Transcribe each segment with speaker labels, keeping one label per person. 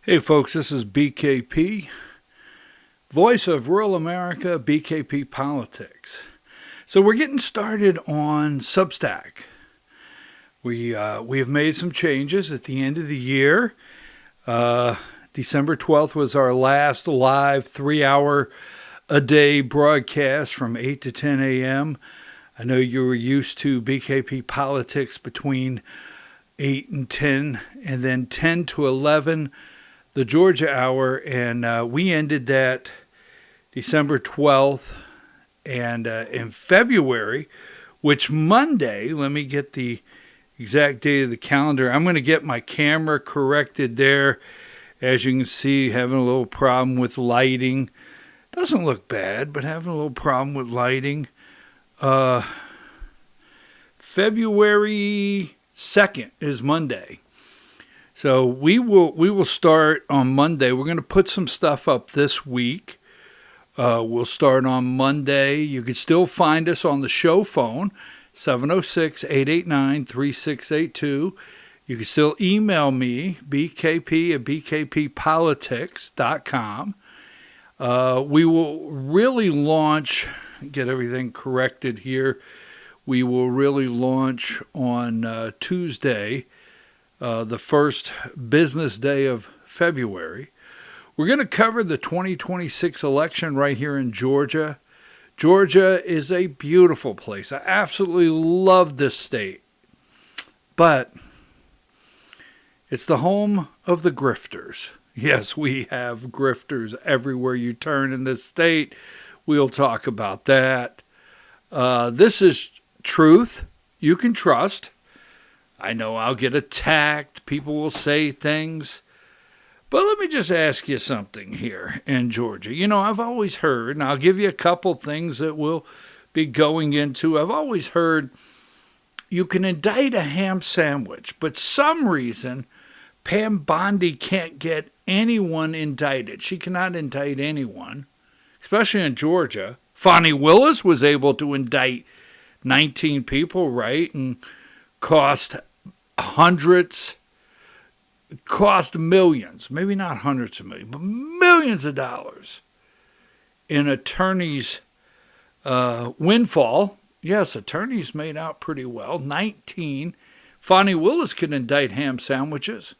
Speaker 1: Hey folks, this is BKP, voice of rural America, BKP Politics. So we're getting started on Substack. We have made some changes at the end of the year. December 12th was our last live 3-hour a day broadcast from 8 to 10 a.m. I know you were used to BKP Politics between 8 and 10, and then 10 to 11 the Georgia Hour, and we ended that December 12th. And in February, which Monday, let me get the exact date of the calendar. I'm going to get my camera corrected there. As you can see, having a little problem with lighting. Doesn't look bad, but having a little problem with lighting. February 2nd is Monday. So we will start on Monday. We're going to put some stuff up this week. We'll start on Monday. You can still find us on the show phone, 706-889-3682. You can still email me, bkp@bkppolitics.com. We will really launch, get everything corrected here. We will really launch on Tuesday, the first business day of February. We're going to cover the 2026 election right here in Georgia. Georgia is a beautiful place. I absolutely love this state. But it's the home of the grifters. Yes, we have grifters everywhere you turn in this state. We'll talk about that. This is truth you can trust. I know I'll get attacked. People will say things. But let me just ask you something here in Georgia. You know, I've always heard, and I'll give you a couple things that we'll be going into. I've always heard you can indict a ham sandwich, but some reason Pam Bondi can't get anyone indicted. She cannot indict anyone, especially in Georgia. Fonnie Willis was able to indict 19 people, right, and cost millions, maybe not hundreds of millions, but millions of dollars in attorneys' windfall. Yes, attorneys made out pretty well. 19. Fonnie Willis could indict ham sandwiches,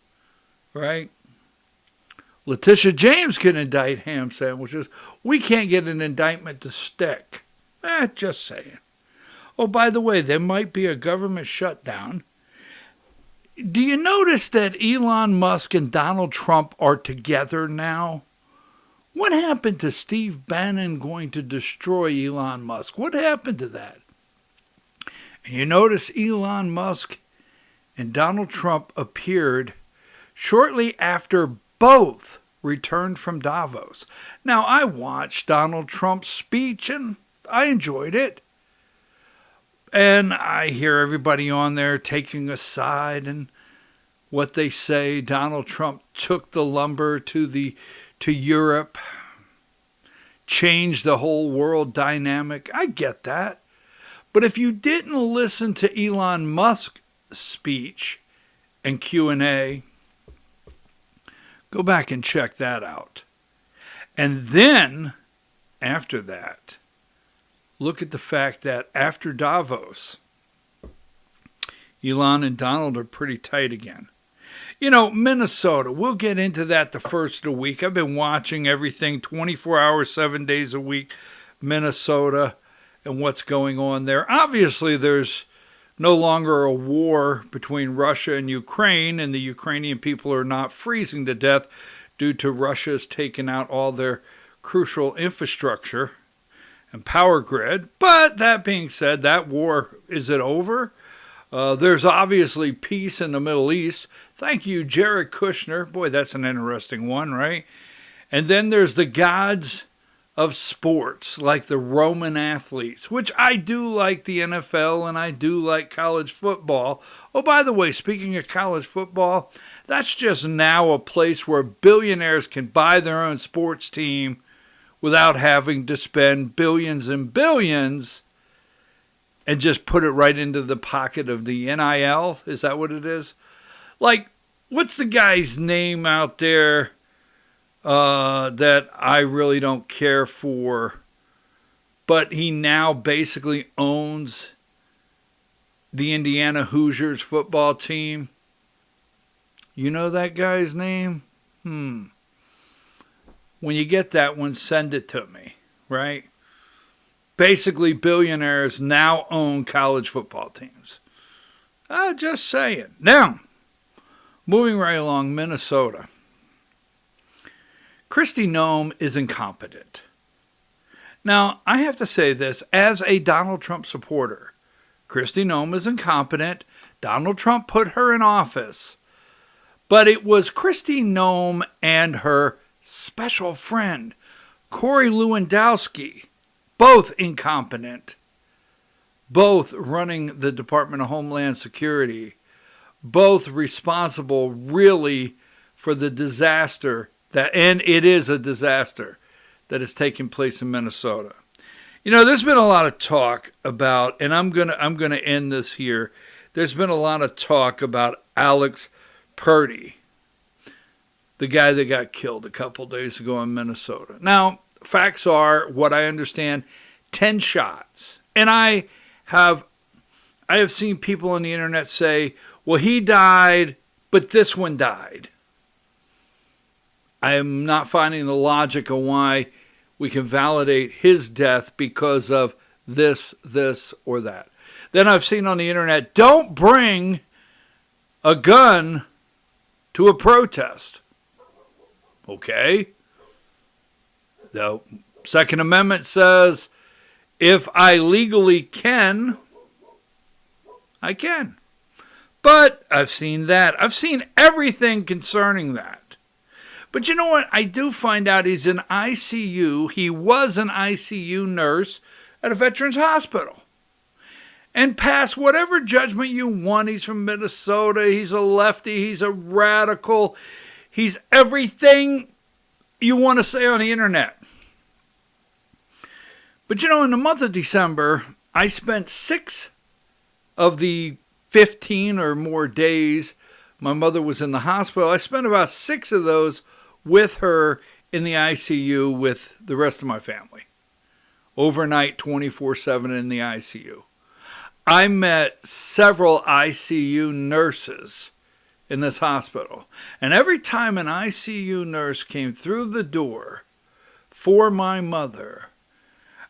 Speaker 1: right? Letitia James can indict ham sandwiches. We can't get an indictment to stick. Just saying. Oh, by the way, there might be a government shutdown. Do you notice that Elon Musk and Donald Trump are together now? What happened to Steve Bannon going to destroy Elon Musk? What happened to that? And you notice Elon Musk and Donald Trump appeared shortly after both returned from Davos. Now, I watched Donald Trump's speech and I enjoyed it. And I hear everybody on there taking a side and what they say. Donald Trump took the lumber to Europe, changed the whole world dynamic. I get that. But if you didn't listen to Elon Musk's speech and Q&A, go back and check that out. And then, after that, look at the fact that after Davos, Elon and Donald are pretty tight again. You know, Minnesota, we'll get into that the first of the week. I've been watching everything 24 hours, 7 days a week, Minnesota and what's going on there. Obviously, there's no longer a war between Russia and Ukraine, and the Ukrainian people are not freezing to death due to Russia's taking out all their crucial infrastructure and power grid. But that being said, that war, is it over? There's obviously peace in the Middle East. Thank you, Jared Kushner. Boy, that's an interesting one, right? And then there's the gods of sports, like the Roman athletes, which I do like the NFL and I do like college football. Oh, by the way, speaking of college football, that's just now a place where billionaires can buy their own sports team without having to spend billions and billions and just put it right into the pocket of the NIL. Is that what it is? Like, what's the guy's name out there that I really don't care for, but he now basically owns the Indiana Hoosiers football team? You know that guy's name? When you get that one, send it to me, right? Basically, billionaires now own college football teams. Just saying. Now, moving right along, Minnesota. Kristi Noem is incompetent. Now, I have to say this as a Donald Trump supporter. Kristi Noem is incompetent. Donald Trump put her in office. But it was Kristi Noem and her special friend, Corey Lewandowski, both incompetent, both running the Department of Homeland Security, both responsible really for the disaster that, and it is a disaster, that is taking place in Minnesota. You know, there's been a lot of talk about, and I'm gonna end this here. There's been a lot of talk about Alex Purdy, the guy that got killed a couple days ago in Minnesota. Now, facts are, what I understand, 10 shots. And I have seen people on the internet say, well, he died, but this one died. I am not finding the logic of why we can validate his death because of this, or that. Then I've seen on the internet, don't bring a gun to a protest. Okay. The Second Amendment says, if I legally can, I can. But I've seen that. I've seen everything concerning that. But you know what? I do find out he's in ICU. He was an ICU nurse at a veterans hospital. And pass whatever judgment you want. He's from Minnesota. He's a lefty. He's a radical. He's everything you want to say on the internet. But you know, in the month of December, I spent 6 of the 15 or more days my mother was in the hospital. I spent about 6 of those with her in the ICU with the rest of my family. Overnight, 24/7 in the ICU. I met several ICU nurses in this hospital. And every time an ICU nurse came through the door for my mother,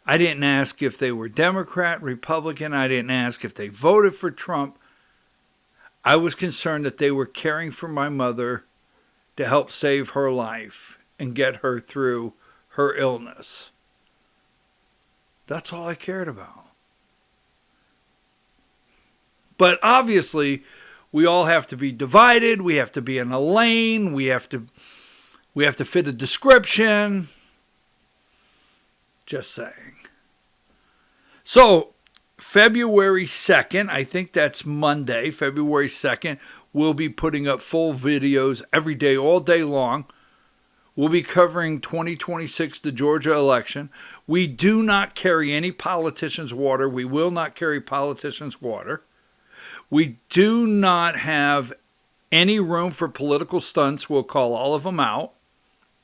Speaker 1: I didn't ask if they were Democrat, Republican. I didn't ask if they voted for Trump. I was concerned that they were caring for my mother to help save her life and get her through her illness. That's all I cared about. But obviously, we all have to be divided. We have to be in a lane. We have to fit a description. Just saying. So, February 2nd, I think that's Monday, February 2nd, we'll be putting up full videos every day, all day long. We'll be covering 2026, the Georgia election. We do not carry any politicians' water. We will not carry politicians' water. We do not have any room for political stunts. We'll call all of them out.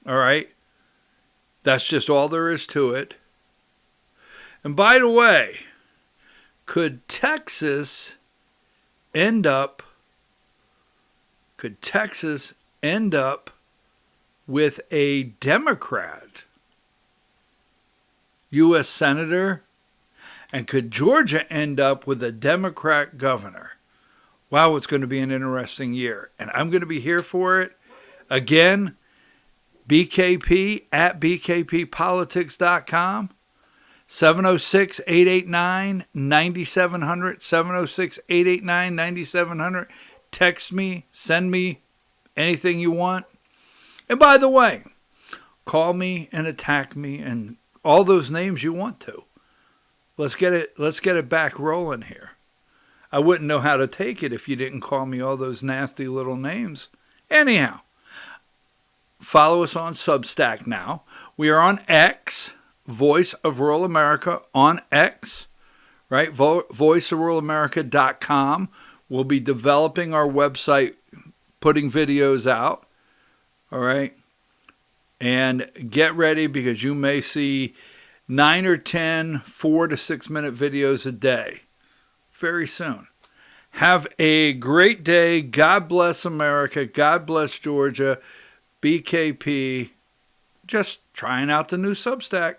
Speaker 1: All right? That's just all there is to it. And by the way, could Texas end up with a Democrat U.S. Senator? And could Georgia end up with a Democrat governor? Wow, it's going to be an interesting year. And I'm going to be here for it. Again, BKP at bkppolitics.com. 706-889-9700. 706-889-9700. Text me. Send me anything you want. And by the way, call me and attack me and all those names you want to. Let's get it back rolling here. I wouldn't know how to take it if you didn't call me all those nasty little names. Anyhow, follow us on Substack now. We are on X, Voice of Rural America on X, right? voiceofruralamerica.com. We'll be developing our website, putting videos out. All right. And get ready, because you may see 9 or 10 4 to 6 minute videos a day very soon. Have a great day. God bless America. God bless Georgia. BKP. Just trying out the new Substack.